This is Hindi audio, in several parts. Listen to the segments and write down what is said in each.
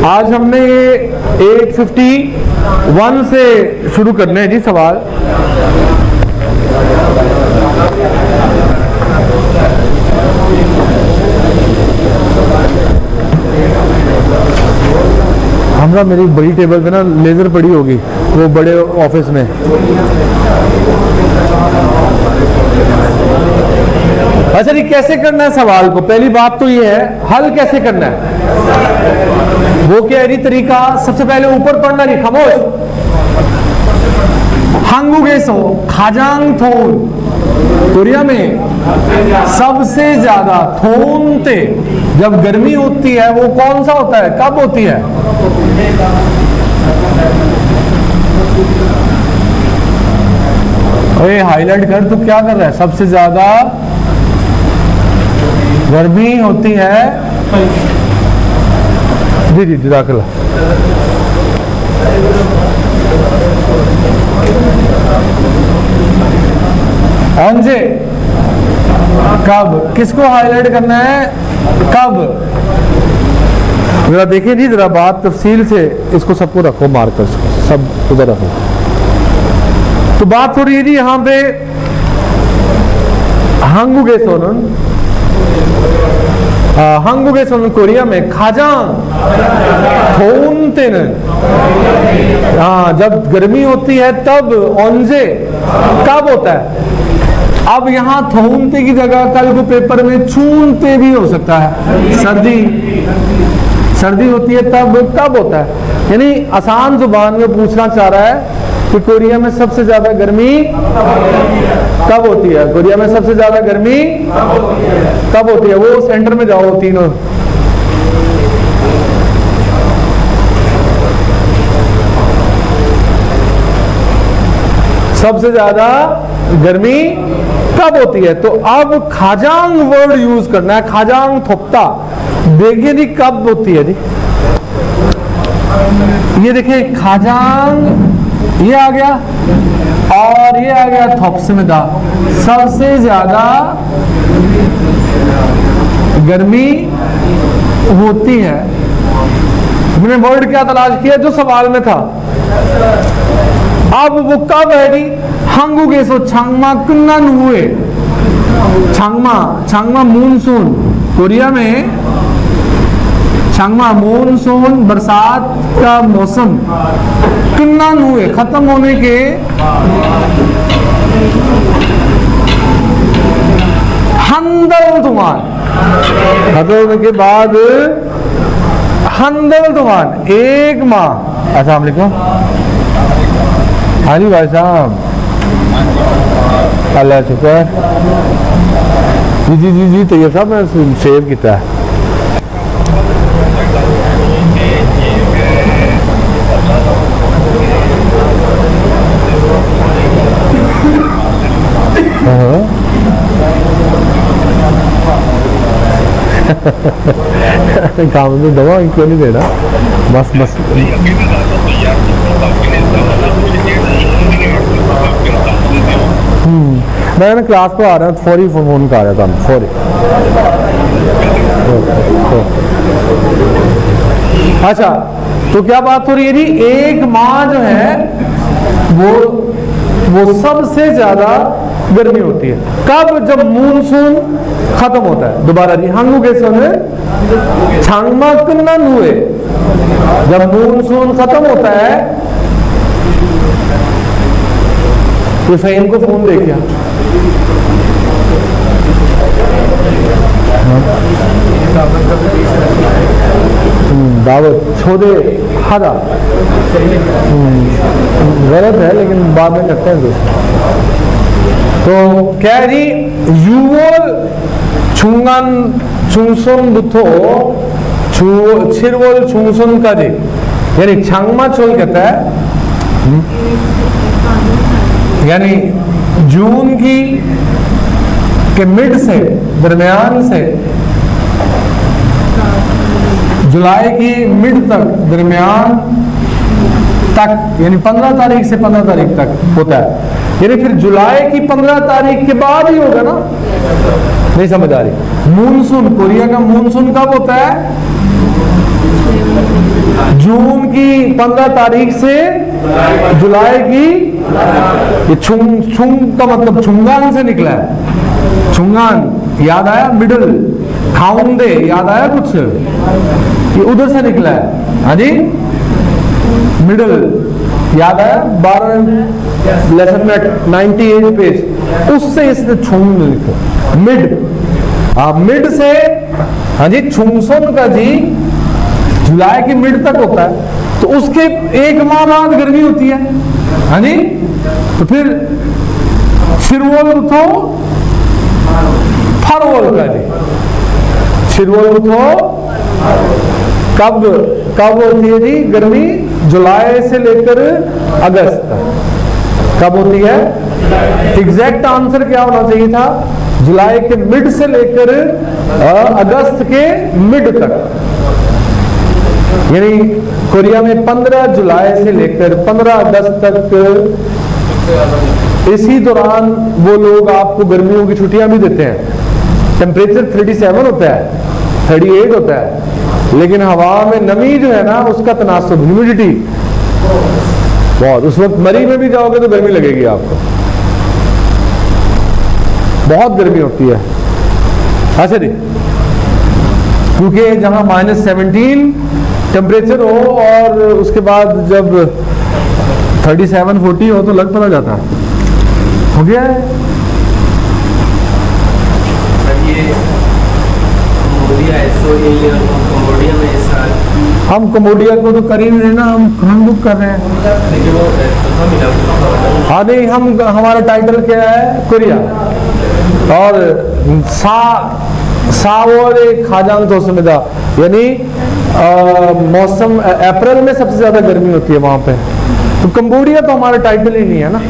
आज हमने ये 851 से शुरू करने हैं जी सवाल। हमरा मेरी बड़ी टेबल पे ना लेजर पड़ी होगी वो बड़े ऑफिस में। अच्छा जी, कैसे करना है सवाल को? पहली बात तो ये है हल कैसे करना है। वो क्या है तरीका, सबसे पहले ऊपर पढ़ना नहीं, खामोश। 한국에서 가장 더운, कोरिया में सबसे ज्यादा थोनते जब गर्मी होती है वो कौन सा होता है, कब होती है? अरे हाईलाइट कर, तू क्या कर रहा है? सबसे ज्यादा गर्मी होती है जी जी दाखिला। अंजे कब, किसको हाईलाइट करना है, कब? जरा देखिए जी, जरा बात तफसील से, इसको सबको रखो मार्कर, सब उधर रखो। तो बात हो रही है जी यहाँ पे 한국에서는 कोरिया में 가장 더운 때는, जब गर्मी होती है तब, 언제 कब होता है। अब यहाँ थोनते की जगह कल को पेपर में छूनते भी हो सकता है। सर्दी होती है तब, कब होता है। यानी आसान जुबान में पूछना चाह रहा है कि कोरिया में सबसे ज्यादा गर्मी कब होती है। कोरिया में सबसे ज्यादा गर्मी कब होती है? वो सेंटर में जाओ तीनों। सबसे ज्यादा गर्मी कब होती है? तो अब खाजांग वर्ड यूज करना है, खाजांग थोपता। देखिए जी कब होती है जी, ये देखिए खाजांग, ये आ गया और ये आ गया थोपसमेदा। सबसे ज्यादा गर्मी होती है। मैंने वर्ड क्या तलाश किया जो सवाल में था। अब वो कब है जी? 한국에서 장마 끝난 후에, 장마 मानसून, कोरिया में 장마 मानसून बरसात का मौसम 끝난 हुए, खत्म होने के 한 달 동안, खत्म होने के बाद 한 달 동안, एक माह। अस्सलाम वालेकुम। हाँ जी भाई साहब, अल्लाह शुक्र। जी जी जी जी तैयब साहब, मैं सेव किया है। काम में दवा क्यों नहीं देना, बस बस। मैं ना क्लास पर आ रहा हूँ, फौरी फोन कर रहा था, फौरी। अच्छा, तो क्या बात हो रही है जी? एक माह जो है वो सबसे ज्यादा गर्मी होती है कब? जब मानसून खत्म होता है। दोबारा जी, 한국에서는 장마 끝난 후에, जब मानसून खत्म होता है। तो फहीम को फोन दे क्या? दावत छोड़े हादा गलत है, लेकिन बाद में करते हैं दोस्त। तो क्या है जी? 6월 중순부터 7월 중순까지, यानी 장마철 कहता है, यानी जून की के मिड से, दरमियान से, जुलाई की मिड तक, दरमियान तक, यानी 15 तारीख से 15 तारीख तक होता है। यानी फिर जुलाई की 15 तारीख के बाद ही होगा ना, नहीं समझ आ रही। मानसून, कोरिया का मानसून कब होता है? जून की 15 तारीख से जुलाई की, ये छुंग का मतलब छुंगान से निकला है। छुंगान याद आया, मिडल खाउंदे याद आया कुछ, ये उधर से निकला है। हाँ जी, मिडल याद आया, 12 लेसन में 98 पेज, उससे इसने छुंग लिखा मिड। मिड से, हाँ जी, छुंगसोन का जी जुलाई की मिड तक होता है, तो उसके एक माह बाद गर्मी होती है। हाँ जी, तो फिर शिरवोल उठो फरवल का जी, शिरवोल उठो कब होती है जी गर्मी? जुलाई से लेकर अगस्त तक। कब होती है? एग्जैक्ट आंसर क्या होना चाहिए था? जुलाई के मिड से लेकर अगस्त के मिड तक, यानी कोरिया में 15 जुलाई से लेकर 15 अगस्त तक, इसी दौरान वो लोग आपको गर्मियों की छुट्टियां भी देते हैं। टेम्परेचर 37 होता है, 38 होता है, लेकिन हवा में नमी जो है ना उसका तनासुब, ह्यूमिडिटी बहुत, उस वक्त मरी में भी जाओगे तो गर्मी लगेगी आपको, बहुत गर्मी होती है। अच्छा जी, क्योंकि जहां -17 टेम्परेचर हो और उसके बाद जब 37-40 हो तो लग पता जाता है। हो गया है। हम कम्बोडिया को तो कर ही नहीं ना, हम बुक कर रहे हैं। हाँ नहीं, हमारा टाइटल क्या है? कोरिया। और सावरे खाजांग तो समिदा, यानी मौसम अप्रैल में सबसे ज्यादा गर्मी होती है वहां पे, तो कम्बोडिया तो हमारा टाइटल ही नहीं है ना।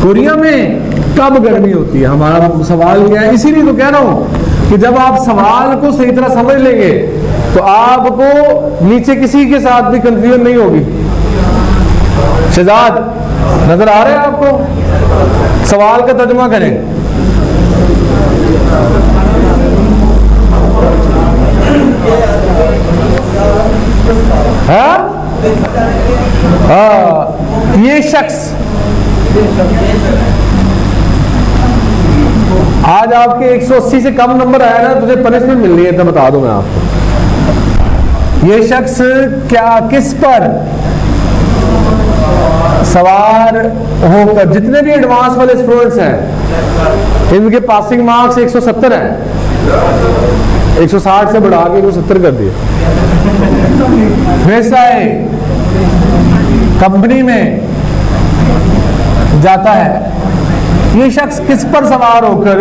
कोरिया में कब गर्मी होती है, हमारा सवाल क्या है? इसीलिए तो कह रहा हूं कि जब आप सवाल को सही तरह समझ लेंगे तो आपको नीचे किसी के साथ भी कंफ्यूजन नहीं होगी। शहजाद नजर आ रहे हैं आपको? सवाल का तर्जुमा करें। ये शख्स आज आपके 180 से कम नंबर आया ना, तुझे पनिशमेंट मिलनी है, तो बता दूं मैं आपको। ये शख्स किस पर सवार होकर, जितने भी एडवांस वाले स्टूडेंट्स हैं इनके पासिंग मार्क्स 170 हैं, 160 से बढ़ा के 170 कर दिए। वैसा है कंपनी में जाता है, ये शख्स किस पर सवार होकर,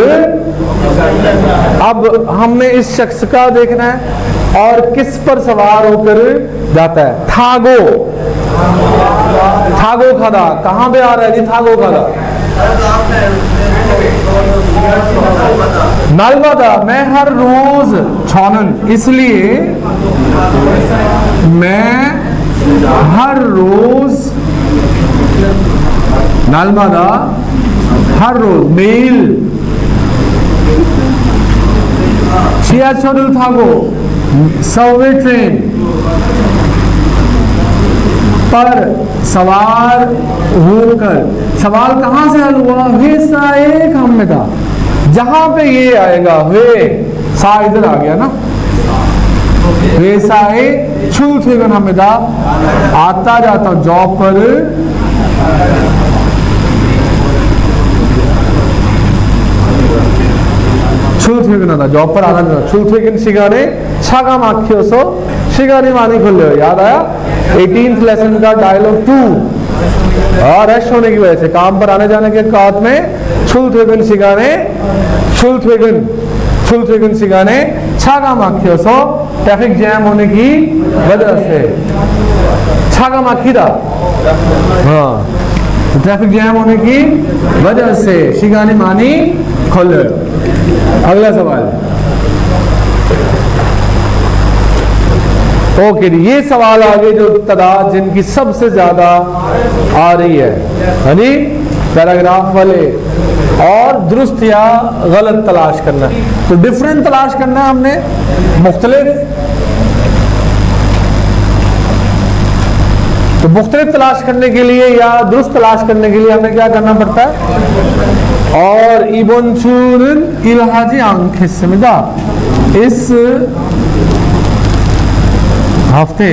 अब हमने इस शख्स का देखना है और किस पर सवार होकर जाता है। थागो खादा कहां पे आ रहा है जी? थागो खादा नलवादा। मैं हर रोज छौनन, इसलिए मैं हर रोज नलवादा, हर रोज मेल शियाचोडल थागो सबवे ट्रेन पर सवार होकर। सवाल कहां से हल हुआ? वैसा एक हम में था, जहां पे ये आएगा वे सा इधर आ गया ना, वैसा छुल थे हमें था, आता जाता जॉब पर था, जॉब पर आना था। छुलथेगिन शिगाने छागा माखियो सो शिगानी मानी खुल याद आया 18th लेसन का डायलॉग 2। रश होने की वजह से काम पर आने जाने के औकात में छुलथेगिन शिगाने छागा माखियो सो, ट्रैफिक जैम होने की वजह से। छागा माखी था, हाँ, ट्रैफिक जैम होने की वजह से शिगानी मानी खोल। अगला सवाल, ओके जी, ये सवाल आगे जो तादाद जिनकी सबसे ज्यादा आ रही है, यानी पैराग्राफ वाले और दुरुस्त या गलत तलाश करना। तो डिफरेंट तलाश करना है हमने, मुख्तलिफ। तो मुख्तलिफ तलाश करने के लिए या दुरुस्त तलाश करने के लिए हमें क्या करना पड़ता है? और इबन चूरन इलहाजी आंखेस्मिदा, इस हफ्ते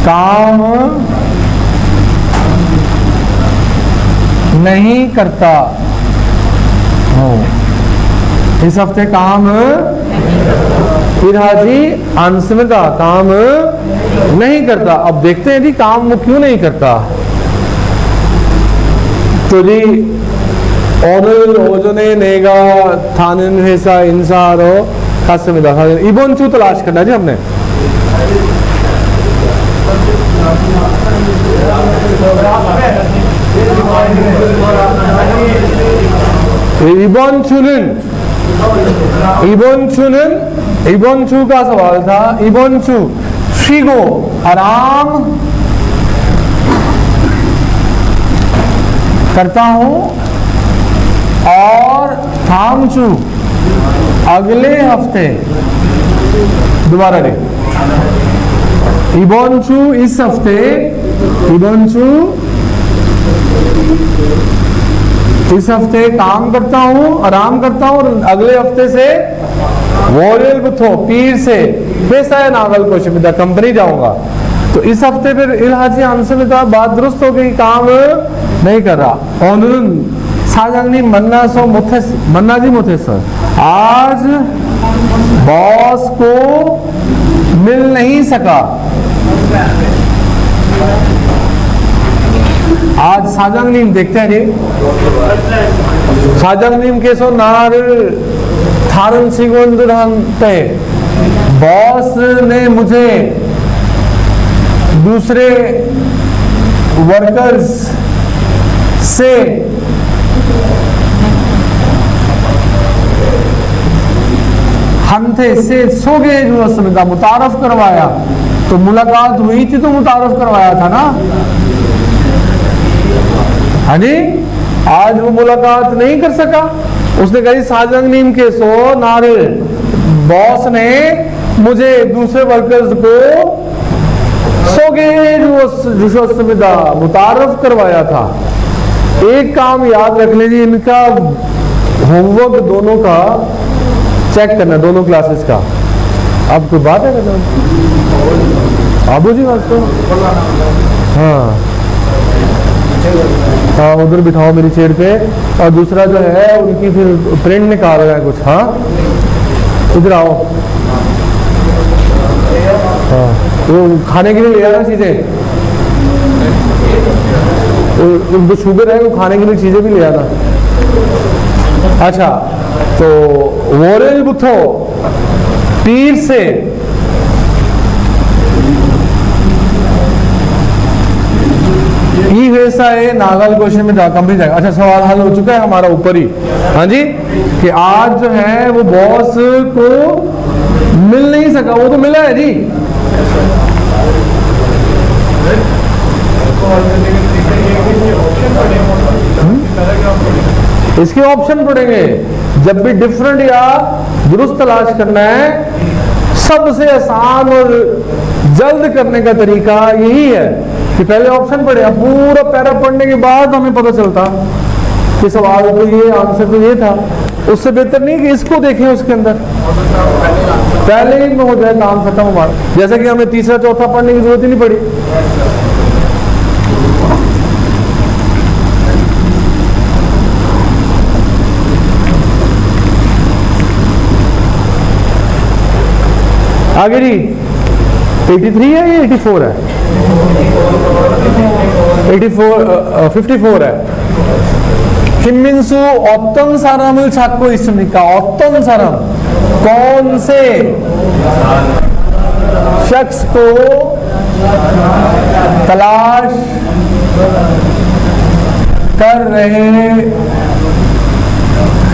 काम नहीं करता हूँ, इस हफ्ते काम इलहाजी आंसमिदा, काम नहीं करता। अब देखते हैं जी काम वो क्यों नहीं करता। तो जी 오늘 오전에 내가 다른 회사 인사하러 갔습니다। 이번 주 तलाश करना जी हमने। 이번 주 का सवाल था। 이번 주 쉬고 आराम करता हूँ, और थाम चू अगले हफ्ते। दोबारा रे, इबन चू इस हफ्ते, इबन चू इस हफ्ते काम करता हूँ, आराम करता हूँ, और अगले हफ्ते से वोरेल बुथो पीर से पैसा है नागल को शिमिदा कंपनी जाऊंगा। तो इस हफ्ते फिर इलहाजी आंसर में था, बात दुरुस्त हो गई, काम नहीं कर रहा। ओनुन साजंगनी मन्ना सो मुथेस, मन्ना जी मुथेस, आज बॉस को मिल नहीं सका। आज साजंगनीम देखते हैं जी। साजंगनीम केसो नार थारन सिगोंदरहन पे, बॉस ने मुझे दूसरे वर्कर्स से हंथे से सोगे जो मुतारफ करवाया। तो मुलाकात हुई थी तो मुतारफ करवाया था ना। हाँ जी, आज वो मुलाकात नहीं कर सका। उसने कही साजंग नीम के सो नारे, बॉस ने मुझे दूसरे वर्कर्स को सोगे मुतारफ करवाया था। एक काम याद रख लीजिए, इनका होमवर्क दोनों का चेक करना, दोनों क्लासेस का। अब कोई बात है क्या आबू जी वास्तव? हाँ हाँ, उधर बिठाओ मेरी चेयर पे। और दूसरा जो है उनकी फिर प्रिंट निकाल रहा है कुछ। हाँ इधर आओ। हाँ, वो खाने के लिए ले आना चीजें, उनको शुगर है, वो खाने के लिए चीजें भी ले आना। अच्छा, तो वोरेल बुथो पीर से ही वैसा है नागल क्वेश्चन में कंपनी जाएगा। अच्छा, सवाल हल हो चुका है हमारा ऊपर ही। हाँ जी, कि आज जो है वो बॉस को मिल नहीं सका। वो तो मिला है जी। इसके ऑप्शन पढ़ेंगे जब भी डिफरेंट या दुरुस्त तलाश करना है। सबसे आसान और जल्द करने का तरीका यही है कि पहले ऑप्शन पढ़े। अब पूरा पैरा पढ़ने के बाद हमें पता चलता कि सवाल तो ये, आंसर तो ये था। उससे बेहतर नहीं कि इसको देखें उसके अंदर, पहले ही में हो जाए काम खत्म हमारा। जैसे कि हमें तीसरा चौथा पढ़ने की जरूरत ही नहीं पड़ी। आगे जी 83 है या 84 है? 54 है। 김민수 어떤 사람을 찾고 있습니까? 어떤 사람, कौन से शख्स को तलाश कर रहे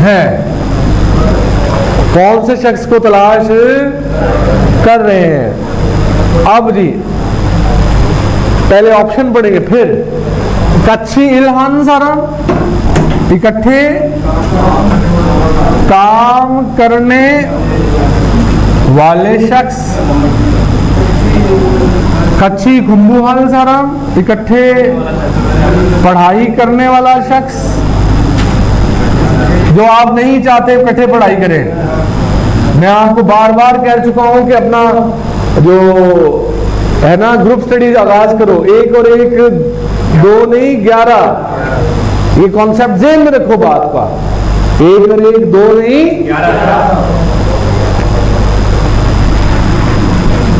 हैं? कौन से शख्स को तलाश कर रहे हैं? अब जी पहले ऑप्शन पढ़ेंगे, फिर कच्ची इल्हान सारा इकट्ठे काम करने वाले शख्स। कच्ची कुंभू हल साराम, इकट्ठे पढ़ाई करने वाला शख्स। जो आप नहीं चाहते इकट्ठे पढ़ाई करें। मैं आपको बार बार कह चुका हूं कि अपना जो है ना ग्रुप स्टडीज आगाज करो। 1 और 1 2 नहीं 11। ये कॉन्सेप्ट जेल में रखो बात का। 1 और 1 2 नहीं 11।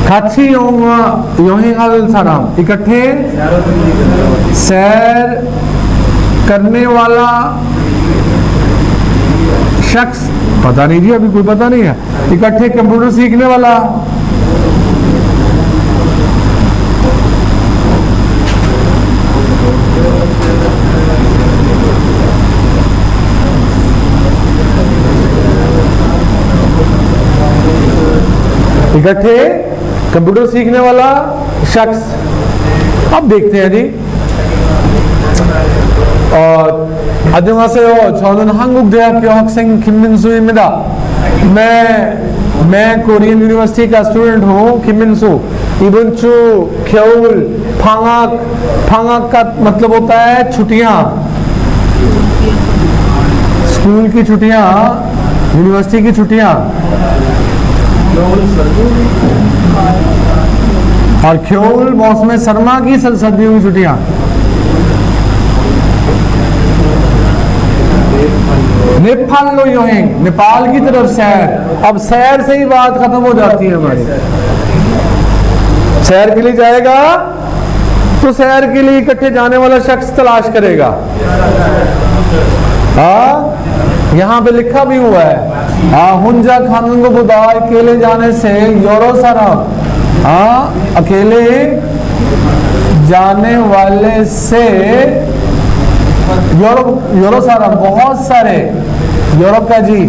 खाची योही हाल साराम, इकट्ठे सैर करने वाला शख्स। पता नहीं जी, अभी कोई पता नहीं है। इकट्ठे कंप्यूटर सीखने वाला। इकट्ठे कंप्यूटर सीखने वाला शख्स। अब देखते हैं जी। और 안녕하세요. 저는 한국대학교 학생 김민수입니다. मैं कोरियन यूनिवर्सिटी का स्टूडेंट हूँ, 김민수। इबन चू ख्योल फांगाक। फांगाक का मतलब होता है छुट्टियां, स्कूल की छुट्टियां, यूनिवर्सिटी की छुट्टियां। और ख्योल मौसम सरमा की सर्दियों की छुट्टियां। नेपाल लो योहिंग, नेपाल की तरफ सैर। अब सैर से ही बात खत्म हो जाती है हमारी। सैर के लिए जाएगा तो सैर के लिए इकट्ठे जाने वाला शख्स तलाश करेगा। यहां पे लिखा भी हुआ है हुंजा खानन को बुदा, अकेले जाने से योरो सरम। अकेले जाने वाले से यूरोप सारा, बहुत सारे यूरोप का जी।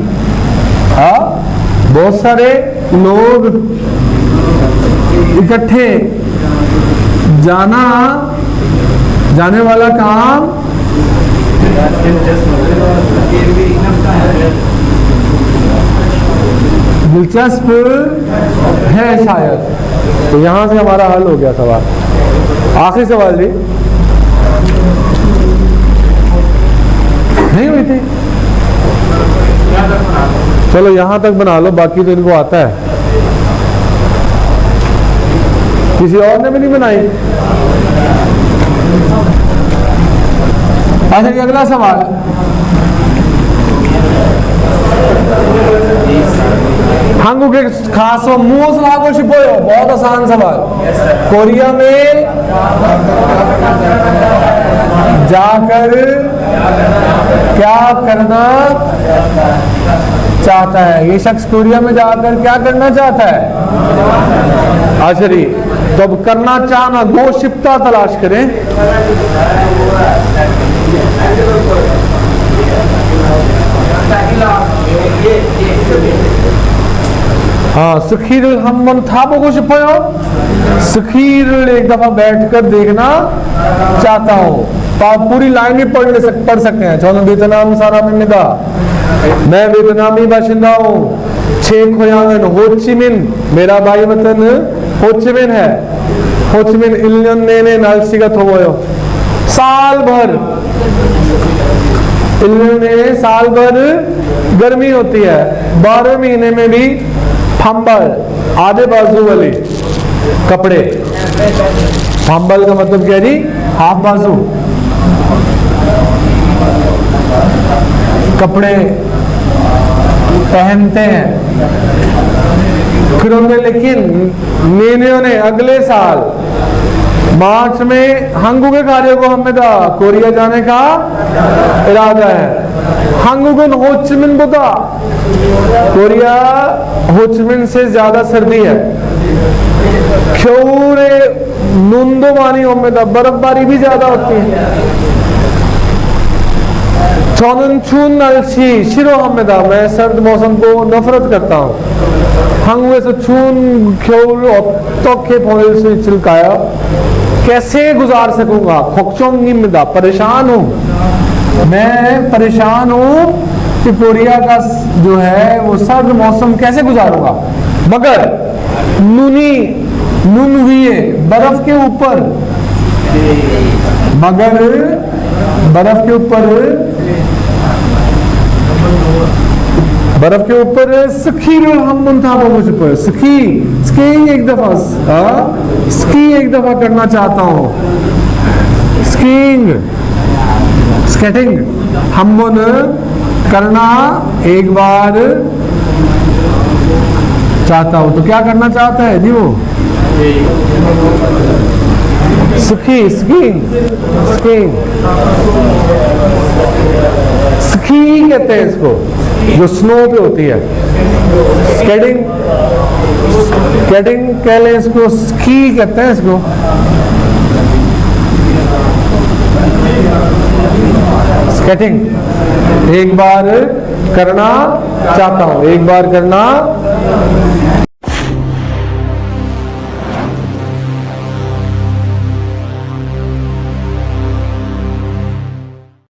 बहुत सारे लोग इकट्ठे जाने वाला काम दिलचस्प है शायद। तो यहां से हमारा हल हो गया सवाल। आखिरी सवाल जी, नहीं हुई थी। चलो यहां तक बना लो, बाकी तो इनको आता है। किसी और ने भी नहीं बनाई। अच्छा ये अगला सवाल। 한국의 가서 무엇을 하고 싶어요? बहुत आसान सवाल। कोरिया में जाकर क्या करना चाहता है? ये शख्स कोरिया में जाकर क्या करना चाहता है? आशरी, तो अब करना चाहना दो शिफ्ता तलाश करें। सखीर हम था बोको 싶어요। सखीर एक दफा बैठकर देखना चाहता हूँ। तो आप पूरी लाइन भी पढ़ सकते हैं। 저는 베트남 사람입니다। मैं वियतनामी बाशिंदा हूँ। छे खोयांगन होचिमिन, मेरा भाई वतन होचिमिन है। होचिमिन 1년 내내 날씨가 더워요। साल भर 1년 내내 साल भर गर्मी होती है। 12 महीने में भी फंबल, आधे बाजू वाले कपड़े। फंबल का मतलब क्या जी? हाफ बाजू कपड़े पहनते हैं। फिर उन्होंने, लेकिन नेनियों ने अगले साल मार्च में 한국에 가려고 합니다। कोरिया जाने का इरादा है। 한국은 호치민보다, कोरिया होचिमिन से ज्यादा सर्दी है। 겨울에 눈도 많이 옵니다। बर्फबारी भी ज्यादा होती है। 저는 추운 날씨 싫어합니다। मैं सर्द मौसम को नफरत करता हूँ। 한국에서 추운 겨울을 어떻게 보낼 수 있을까요? कैसे गुजार सकूंगा? 걱정입니다, परेशान हूँ। मैं परेशान हूं कि कोरिया का जो है वो सर्द मौसम कैसे गुजारूंगा। मगर नुनी नुन हुई बर्फ के ऊपर, मगर बर्फ के ऊपर स्कीर हम था वो मुझ पर स्कीइंग एक दफा स्की एक दफा करना चाहता हूं। स्कीइंग स्केटिंग हम करना एक बार चाहता हूं। तो क्या करना चाहता है जी वो? स्कीइंग स्की कहते हैं इसको, जो स्नो पे होती है। स्केटिंग कह लें इसको, स्की कहते हैं इसको। स्केटिंग एक बार करना चाहता हूं, एक बार करना